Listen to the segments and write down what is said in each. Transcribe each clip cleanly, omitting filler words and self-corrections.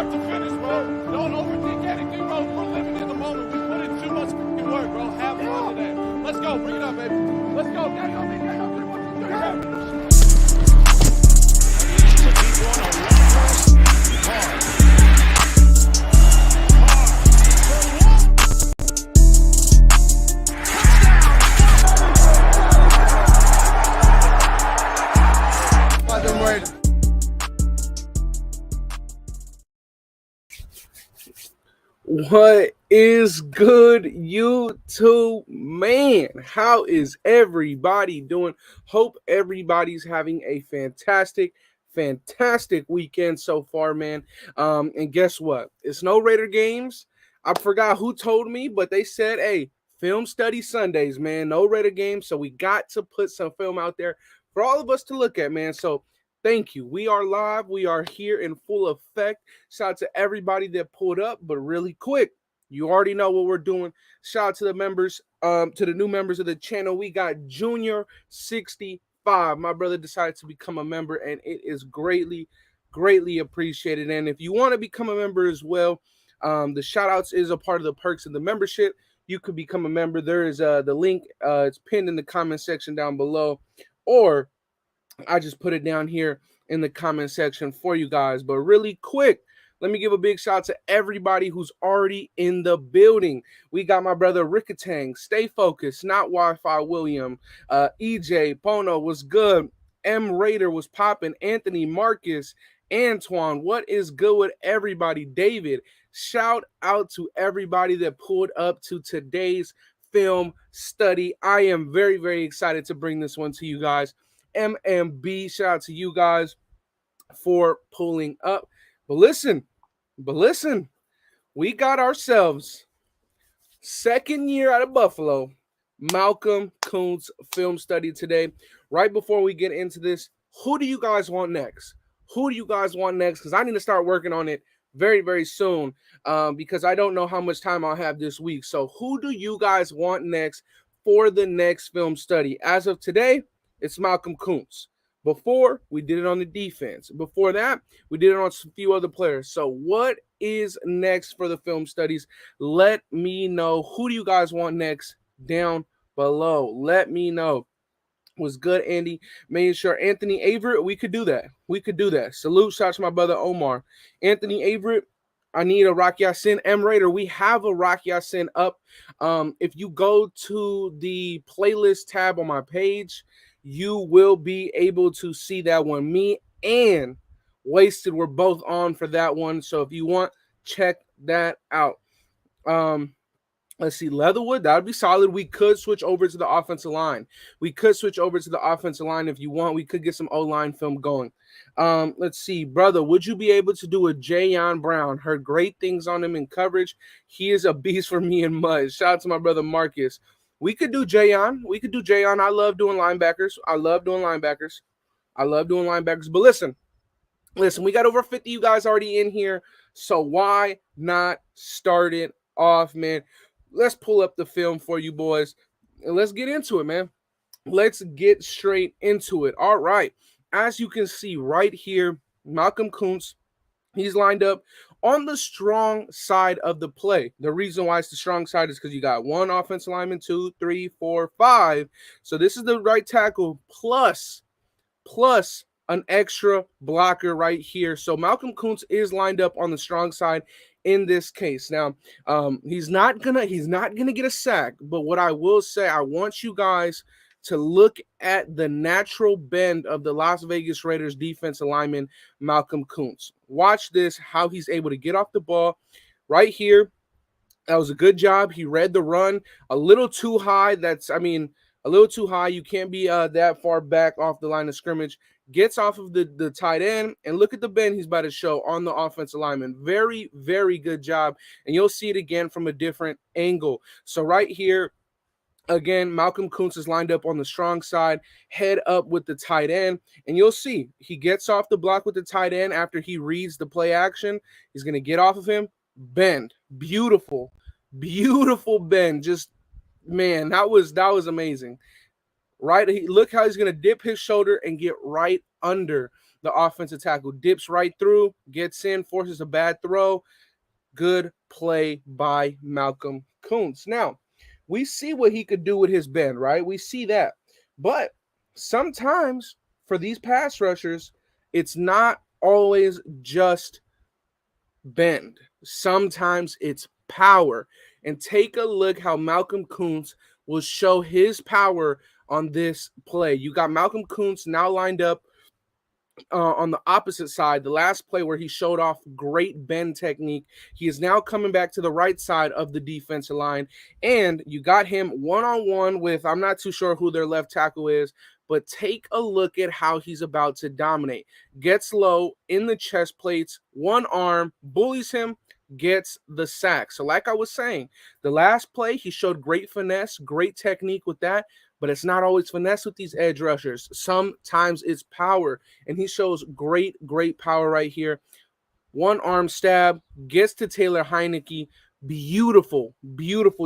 start to finish, bro. Don't overthink anything, bro. We're living in the moment. We put in too much work, bro. Have fun today. Let's go. Bring it up, baby. Let's go. Gang on me. Gang on 3, 1, 2, 3. What is good, YouTube, man? How is everybody doing? Hope everybody's having a fantastic weekend so far, man. And guess what? It's no Raider games. I forgot who told me, but they said, hey, film study Sundays, man. No Raider games, so we got to put some film out there for all of us to look at, man. So thank you. We are live. We are here in full effect. Shout out to everybody that pulled up, but really quick, you already know what we're doing. Shout out to the members, to the new members of the channel. We got Junior 65. My brother decided to become a member, and it is greatly appreciated. And if you want to become a member as well, the shout outs is a part of the perks of the membership. You could become a member. There is the link. It's pinned in the comment section down below, or I just put it down here in the comment section for you guys. But really quick, let me give a big shout out to everybody who's already in the building. We got my brother Rickatang, Stay Focused, Not Wi-Fi William, EJ, Pono was good, M Raider was popping, Anthony, Marcus, Antoine, what is good with everybody? David, shout out to everybody that pulled up to today's film study. I am very excited to bring this one to you guys. MMB, shout out to you guys for pulling up. But listen, we got ourselves second year out of Buffalo, Malcom Koonce film study today. Right before we get into this, who do you guys want next? Because I need to start working on it very soon, because I don't know how much time I'll have this week. So who do you guys want next for the next film study? As of today, it's Malcom Koonce. Before, we did it on the defense. Before that, we did it on a few other players. So what is next for the film studies? Let me know. Who do you guys want next down below? Let me know. Was good, Andy. Making sure Anthony Averett, we could do that. Salute, shout out to my brother Omar. Anthony Averett, I need a Rock Yasin. M Raider, we have a Rock Yasin up. If you go to the playlist tab on my page, you will be able to see that one. Me and Wasted were both on for that one. So if you want, check that out. Let's see, Leatherwood, that would be solid. We could switch over to the offensive line. If you want. We could get some O-line film going. Let's see, brother, would you be able to do a Jayon Brown? Heard great things on him in coverage. He is a beast for me in mud. Shout out to my brother Marcus. We could do Jayon. I love doing linebackers. But listen, we got over 50 you guys already in here. So why not start it off, man? Let's pull up the film for you boys, and let's get into it, man. Let's get straight into it. All right. As you can see right here, Malcom Koonce, he's lined up on the strong side of the play. The reason why it's the strong side is because you got one offensive lineman, 2, 3, 4, 5. So this is the right tackle plus an extra blocker right here. So Malcom Koonce is lined up on the strong side in this case. Now, he's not gonna get a sack, but what I will say, I want you guys to look at the natural bend of the Las Vegas Raiders defensive lineman, Malcom Koonce. Watch this, how he's able to get off the ball right here. That was a good job. He read the run a little too high. A little too high. You can't be that far back off the line of scrimmage. Gets off of the tight end, and look at the bend he's about to show on the offensive lineman. Very good job, and you'll see it again from a different angle. So right here, again, Malcom Koonce is lined up on the strong side, head up with the tight end, and you'll see he gets off the block with the tight end after he reads the play action. He's going to get off of him, bend. Beautiful bend. Just, man, that was amazing. right. Look how he's going to dip his shoulder and get right under the offensive tackle. Dips right through, gets in, forces a bad throw. Good play by Malcom Koonce. Now, we see what he could do with his bend, right? We see that. But sometimes for these pass rushers, it's not always just bend. Sometimes it's power. And take a look how Malcom Koonce will show his power on this play. You got Malcom Koonce now lined up on the opposite side, the last play where he showed off great bend technique. He is now coming back to the right side of the defensive line, and you got him one-on-one with, I'm not too sure who their left tackle is, but take a look at how he's about to dominate. Gets low in the chest plates, one arm, bullies him, gets the sack. So like I was saying, the last play, he showed great finesse, great technique with that, but it's not always finesse with these edge rushers. Sometimes it's power, and he shows great power right here. One arm stab, gets to Taylor Heinicke. Beautiful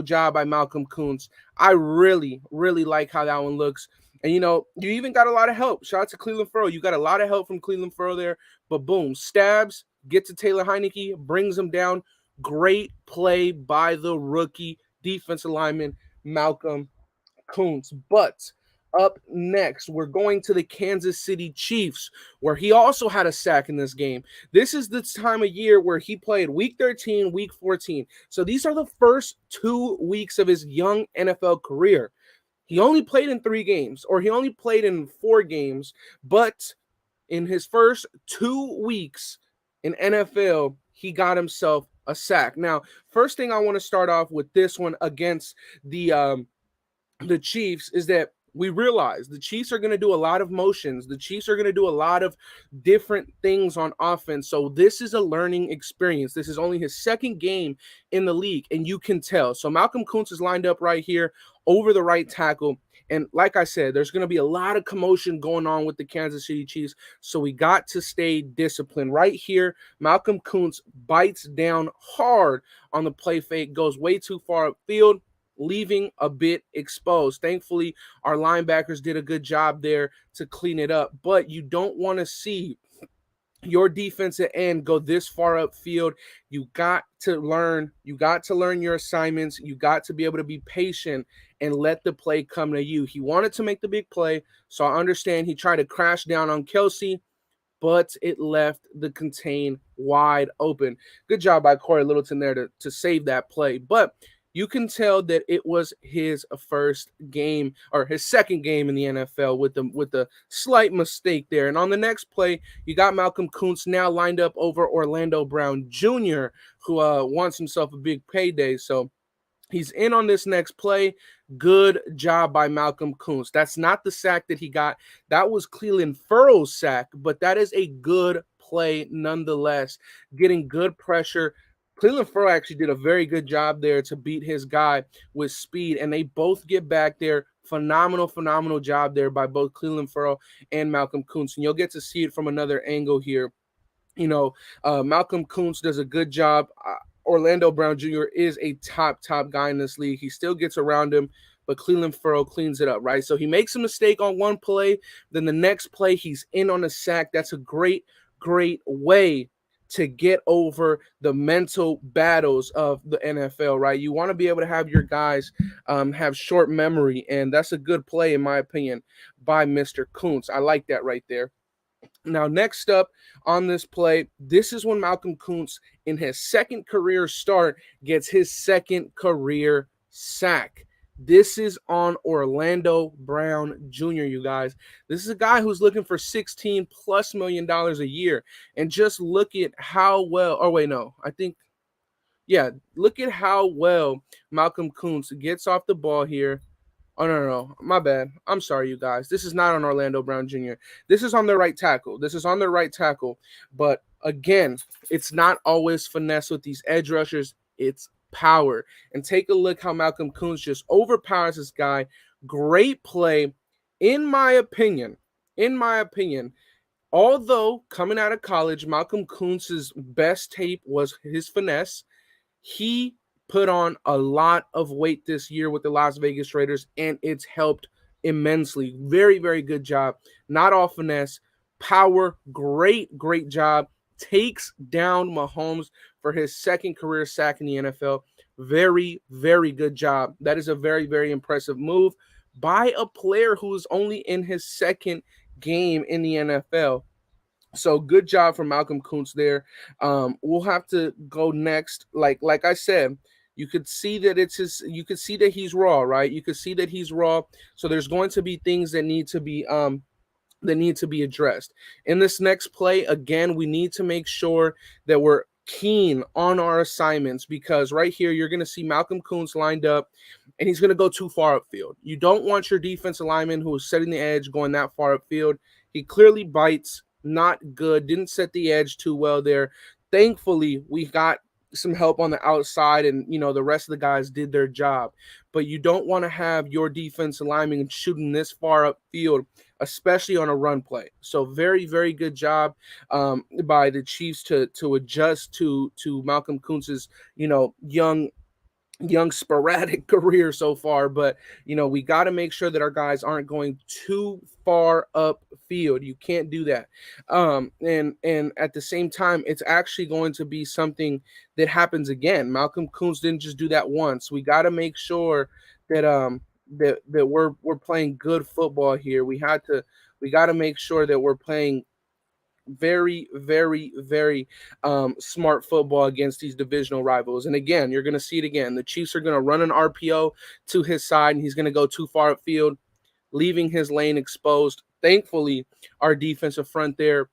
job by Malcom Koonce. I really like how that one looks. And, you even got a lot of help. Shout out to Cleveland Furrow. You got a lot of help from Cleveland Furrow there. But boom, stabs, get to Taylor Heinicke, brings him down. Great play by the rookie defensive lineman, Malcom Koonce. But up next, we're going to the Kansas City Chiefs, where he also had a sack in this game. This is the time of year where he played week 13, week 14. So these are the first 2 weeks of his young NFL career. He only played in 3 games, or he only played in 4 games, but in his first 2 weeks in NFL, he got himself a sack. Now, first thing I want to start off with this one against the Chiefs is that we realize the Chiefs are going to do a lot of motions. The Chiefs are going to do a lot of different things on offense. So this is a learning experience. This is only his second game in the league, and you can tell. So Malcom Koonce is lined up right here over the right tackle. And like I said, there's going to be a lot of commotion going on with the Kansas City Chiefs. So we got to stay disciplined. Right here, Malcom Koonce bites down hard on the play fake, goes way too far upfield, leaving a bit exposed. Thankfully, our linebackers did a good job there to clean it up, but you don't want to see your defensive end go this far upfield. You got to learn your assignments. You got to be able to be patient and let the play come to you. He wanted to make the big play, so I understand he tried to crash down on Kelsey, but it left the contain wide open. Good job by Corey Littleton there to save that play, but you can tell that it was his first game, or his second game in the NFL, with the slight mistake there. And on the next play, you got Malcom Koonce now lined up over Orlando Brown Jr., who wants himself a big payday. So he's in on this next play. Good job by Malcom Koonce. That's not the sack that he got. That was Cleveland Furrow's sack, but that is a good play nonetheless. Getting good pressure. Cleveland Furrow actually did a very good job there to beat his guy with speed, and they both get back there. Phenomenal job there by both Cleveland Furrow and Malcom Koonce. And you'll get to see it from another angle here. Malcom Koonce does a good job. Orlando Brown Jr. is a top guy in this league. He still gets around him, but Cleveland Furrow cleans it up, right? So he makes a mistake on one play. Then the next play, he's in on a sack. That's a great way to get over the mental battles of the NFL, right? You want to be able to have your guys have short memory, and that's a good play, in my opinion, by Mr. Koonce. I like that right there. Now, next up on this play, this is when Malcom Koonce, in his second career start, gets his second career sack. This is on Orlando Brown Jr., you guys. This is a guy who's looking for $16+ million a year. And just look at how well, look at how well Malcom Koonce gets off the ball here. Oh, no, my bad. I'm sorry, you guys. This is not on Orlando Brown Jr. This is on the right tackle. But again, it's not always finesse with these edge rushers. It's power. And take a look how Malcom Koonce just overpowers this guy. Great play, in my opinion. Although coming out of college, Malcom Koonce's best tape was his finesse. He put on a lot of weight this year with the Las Vegas Raiders, and it's helped immensely. Very, very good job. Not all finesse, power, great job. Takes down Mahomes for his second career sack in the NFL. Very, very good job. That is a very, very impressive move by a player who is only in his second game in the NFL. So good job from Malcolm Koonce there. We'll have to go next. Like I said, you could see that it's his. You could see that he's raw, right? You could see that he's raw. So there's going to be things that need to be addressed. In this next play, again, we need to make sure that we're keen on our assignments, because right here you're going to see Malcolm Koonce lined up and he's going to go too far upfield. You don't want your defensive lineman who is setting the edge going that far upfield. He clearly bites, not good, didn't set the edge too well there. Thankfully, we got some help on the outside, and the rest of the guys did their job. But you don't want to have your defensive lineman shooting this far upfield, especially on a run play. So very, very good job by the Chiefs to adjust to Malcolm Koonce's young sporadic career so far. But we got to make sure that our guys aren't going too far upfield. You can't do that. And at the same time, it's actually going to be something that happens again. Malcolm Koonce didn't just do that once. We got to make sure that that we're playing good football here. We got to make sure that we're playing very, very, very smart football against these divisional rivals. And again, you're going to see it again. The Chiefs are going to run an RPO to his side, and he's going to go too far upfield, leaving his lane exposed. Thankfully, our defensive front there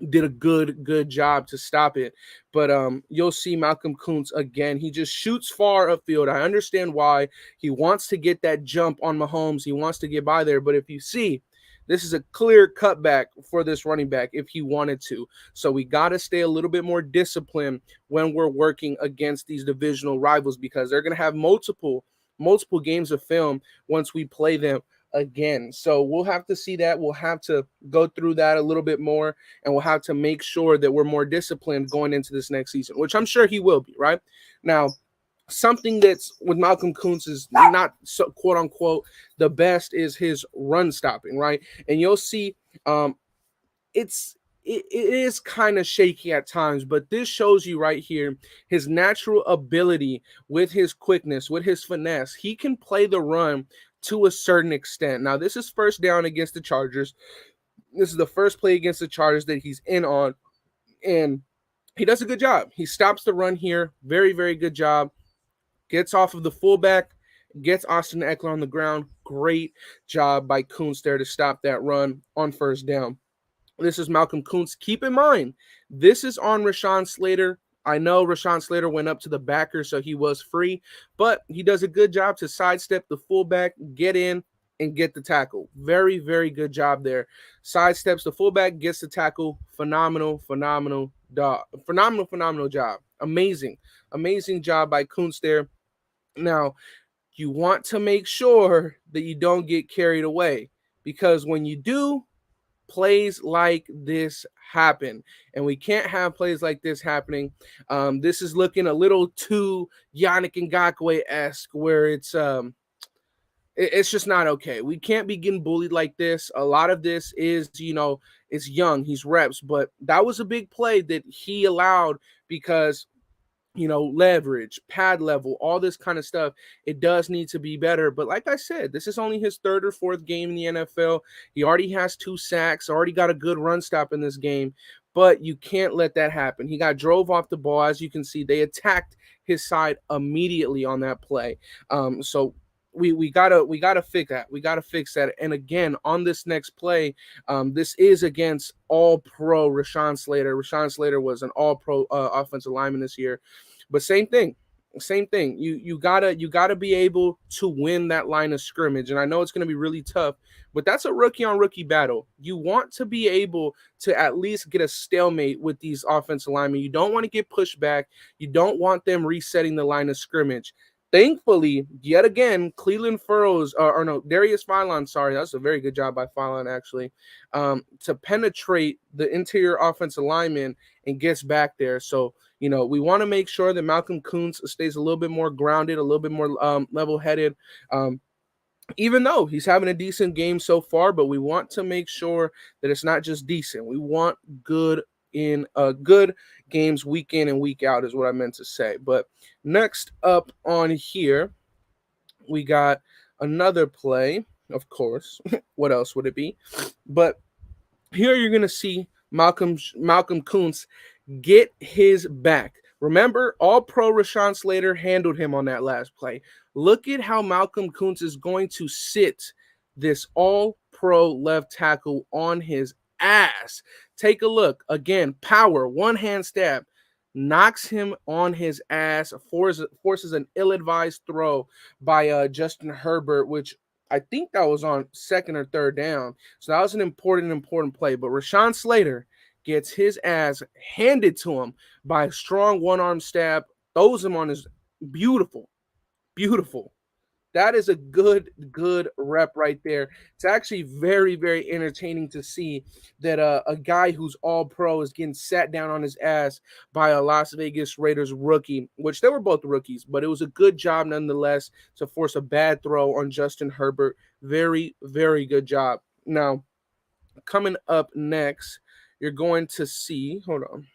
did a good job to stop it. But you'll see Malcolm Koonce again. He just shoots far upfield. I understand why. He wants to get that jump on Mahomes. He wants to get by there. But if you see, this is a clear cutback for this running back if he wanted to. So we got to stay a little bit more disciplined when we're working against these divisional rivals, because they're going to have multiple games of film once we play them again. So we'll have to see that. We'll have to go through that a little bit more, and we'll have to make sure that we're more disciplined going into this next season, which I'm sure he will be, right? Now, something that's with Malcolm Koonce is not so, quote unquote the best is his run stopping, right? And you'll see it is kind of shaky at times, but this shows you right here his natural ability with his quickness, with his finesse. He can play the run to a certain extent. Now, this is first down against the Chargers. This is the first play against the Chargers that he's in on, and he does a good job. He stops the run here. Very, very good job. Gets off of the fullback, gets Austin Eckler on the ground. Great job by Koonce there to stop that run on first down. This is Malcolm Koonce. Keep in mind, this is on Rashawn Slater. I know Rashawn Slater went up to the backer, so he was free, but he does a good job to sidestep the fullback, get in, and get the tackle. Very, very good job there. Sidesteps the fullback, gets the tackle. Phenomenal job. Amazing job by Koonce there. Now, you want to make sure that you don't get carried away, because when you do, plays like this happen, and we can't have plays like this happening. This is looking a little too Yannick Ngakoue-esque, where it's just not okay. We can't be getting bullied like this. A lot of this is, it's young, he's reps, but that was a big play that he allowed because leverage, pad level, all this kind of stuff. It does need to be better. But like I said, this is only his third or fourth game in the NFL. He already has 2 sacks, already got a good run stop in this game. But you can't let that happen. He got drove off the ball. As you can see, they attacked his side immediately on that play. So we gotta fix that. We gotta fix that. And again, on this next play, this is against All-Pro Rashawn Slater. Rashawn Slater was an All-Pro offensive lineman this year. But same thing. You gotta be able to win that line of scrimmage. And I know it's gonna be really tough, but that's a rookie on rookie battle. You want to be able to at least get a stalemate with these offensive linemen. You don't want to get pushed back. You don't want them resetting the line of scrimmage. Thankfully, yet again, Darius Philon, sorry, that's a very good job by Philon, actually, to penetrate the interior offensive lineman and gets back there. So, we want to make sure that Malcolm Koonce stays a little bit more grounded, a little bit more level-headed. even though he's having a decent game so far, but we want to make sure that it's not just decent. We want good games week in and week out is what I meant to say. But next up on here, we got another play, of course. What else would it be? But here you're gonna see Malcolm Koonce get his back. Remember, all pro Rashawn Slater handled him on that last play. Look at how Malcolm Koonce is going to sit this all pro left tackle on his ass. Take a look. Again, power, one hand stab, knocks him on his ass, forces an ill advised throw by Justin Herbert, which I think that was on second or third down. So that was an important play. But Rashawn Slater gets his ass handed to him by a strong one-arm stab, throws him on his beautiful, beautiful. That is a good rep right there. It's actually very entertaining to see that a guy who's all pro is getting sat down on his ass by a Las Vegas Raiders rookie, which they were both rookies, but it was a good job nonetheless to force a bad throw on Justin Herbert. Very good job. Now, coming up next, you're going to see, hold on.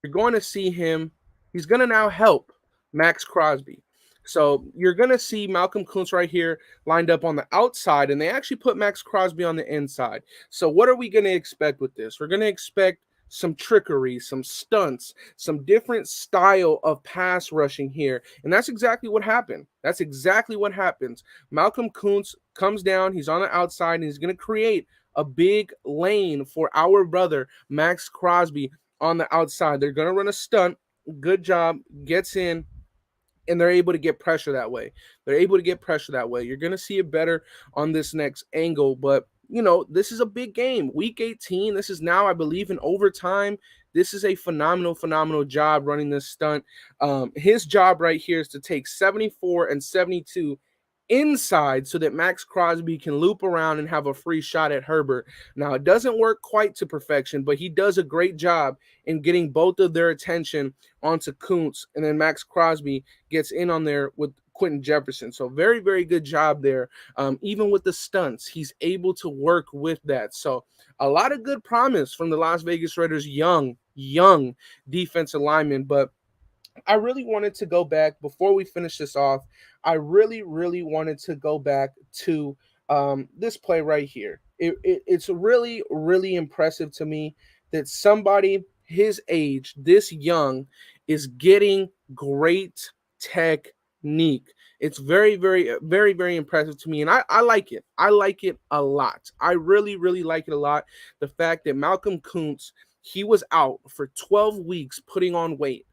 You're going to see him. He's going to now help Max Crosby. So you're going to see Malcolm Koonce right here lined up on the outside, and they actually put Max Crosby on the inside. So what are we going to expect with this? We're going to expect some trickery, some stunts, some different style of pass rushing here. And that's exactly what happened. That's exactly what happens. Malcolm Koonce comes down, he's on the outside, and he's going to create a big lane for our brother, Max Crosby, on the outside. They're going to run a stunt. Good job. Gets in, and they're able to get pressure that way. You're going to see it better on this next angle, but this is a big game. Week 18. This is now, I believe, in overtime. This is a phenomenal job running this stunt. His job right here is to take 74 and 72 inside so that Max Crosby can loop around and have a free shot at Herbert. Now, it doesn't work quite to perfection, but he does a great job in getting both of their attention onto Koonce, and then Max Crosby gets in on there with Quentin Jefferson. So very good job there. Even with the stunts, he's able to work with that. So a lot of good promise from the Las Vegas Raiders young defensive lineman, but I really wanted to go back before we finish this off. I really wanted to go back to this play right here. It's really impressive to me that somebody his age, this young, is getting great technique. It's very impressive to me, and I like it. I like it a lot. I really like it a lot. The fact that Malcolm Koonce, he was out for 12 weeks putting on weight.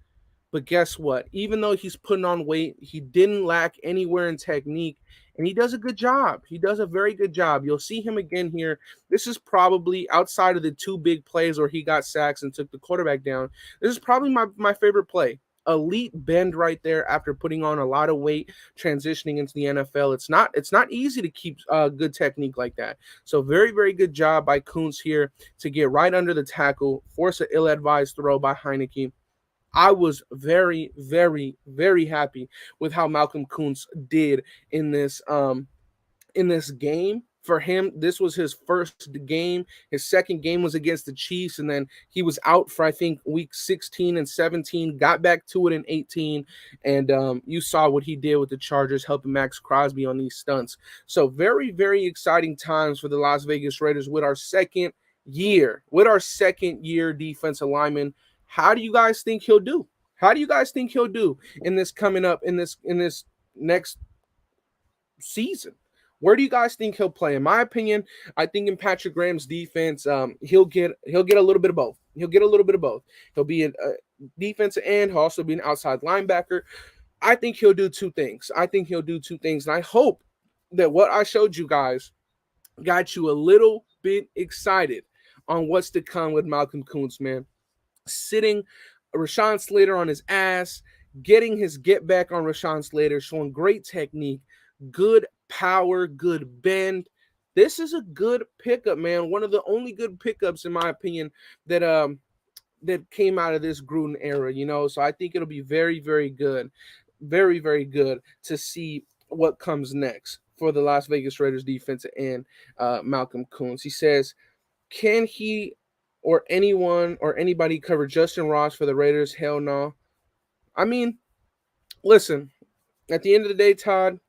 But guess what? Even though he's putting on weight, he didn't lack anywhere in technique, and he does a good job. He does a very good job. You'll see him again here. This is probably, outside of the two big plays where he got sacks and took the quarterback down, this is probably my favorite play. Elite bend right there after putting on a lot of weight, transitioning into the NFL. It's not easy to keep good technique like that. So very good job by Koonce here to get right under the tackle, force an ill-advised throw by Heineke. I was very happy with how Malcolm Koonce did in this game. For him, this was his first game. His second game was against the Chiefs, and then he was out for, I think, week 16 and 17, got back to it in 18, and you saw what he did with the Chargers, helping Max Crosby on these stunts. So very exciting times for the Las Vegas Raiders with our second year defensive lineman. How do you guys think he'll do? In this coming up in this next season? Where do you guys think he'll play? In my opinion, I think in Patrick Graham's defense, he'll get a little bit of both. He'll be a defensive end. He'll also be an outside linebacker. I think he'll do two things. And I hope that what I showed you guys got you a little bit excited on what's to come with Malcolm Koonce, man. Sitting Rashawn Slater on his ass, getting his get back on Rashawn Slater, showing great technique, good power, good bend. This is a good pickup, man. One of the only good pickups, in my opinion, that came out of this Gruden era, So I think it'll be very good. very, very good to see what comes next for the Las Vegas Raiders defensive end, Malcom Koonce. He says, can he or anyone or anybody cover Justin Ross for the Raiders? Hell no. I mean, listen, at the end of the day, Todd,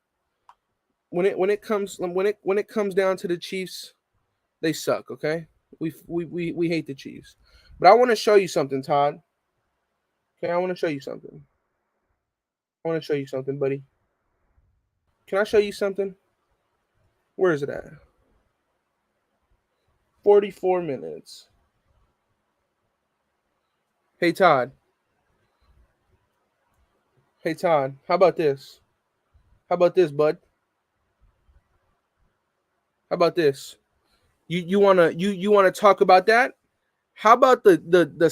when it comes down to the Chiefs, they suck, okay? We hate the Chiefs. But I want to show you something, Todd. Okay, I want to show you something. I want to show you something, buddy. Can I show you something? Where is it at? 44 minutes. Hey, Todd. Hey, Todd. How about this? How about this, bud? How about this? You wanna talk about that? How about the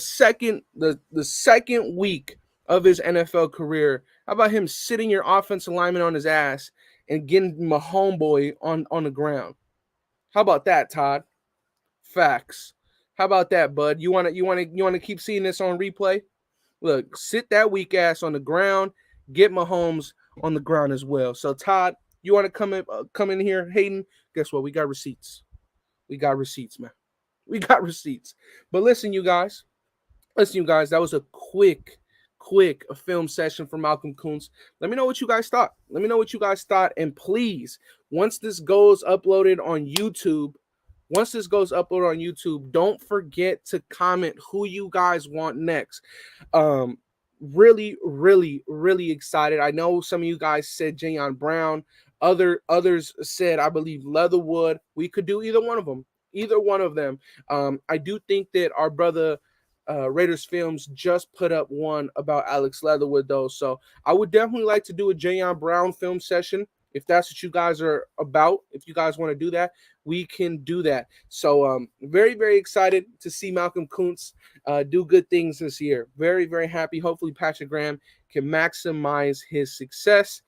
second week of his NFL career? How about him sitting your offensive lineman on his ass and getting my homeboy on the ground? How about that, Todd? Facts. How about that, bud? You wanna keep seeing this on replay? Look, sit that weak ass on the ground. Get Mahomes on the ground as well. So Todd, you want to come in here, Hayden? Guess what? We got receipts. We got receipts, man. We got receipts. But listen, you guys. Listen, you guys. That was a quick film session from Malcom Koonce. Let me know what you guys thought. Let me know what you guys thought. And please, once this goes uploaded on YouTube, don't forget to comment who you guys want next. Um, really excited. I know some of you guys said Jayon Brown. Others said, I believe, Leatherwood. We could do either one of them. Either one of them. I do think that our brother Raiders Films just put up one about Alex Leatherwood, though. So I would definitely like to do a Jayon Brown film session. If that's what you guys are about, if you guys want to do that, we can do that. So very excited to see Malcom Koonce do good things this year. Very happy. Hopefully Patrick Graham can maximize his success.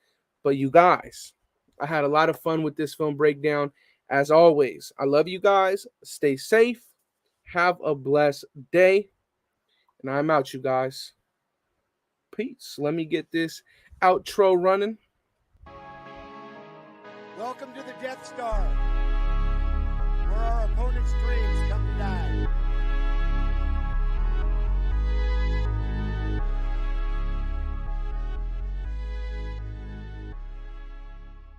But you guys, I had a lot of fun with this film breakdown. As always, I love you guys. Stay safe. Have a blessed day. And I'm out, you guys. Peace. Let me get this outro running. Welcome to the Death Star.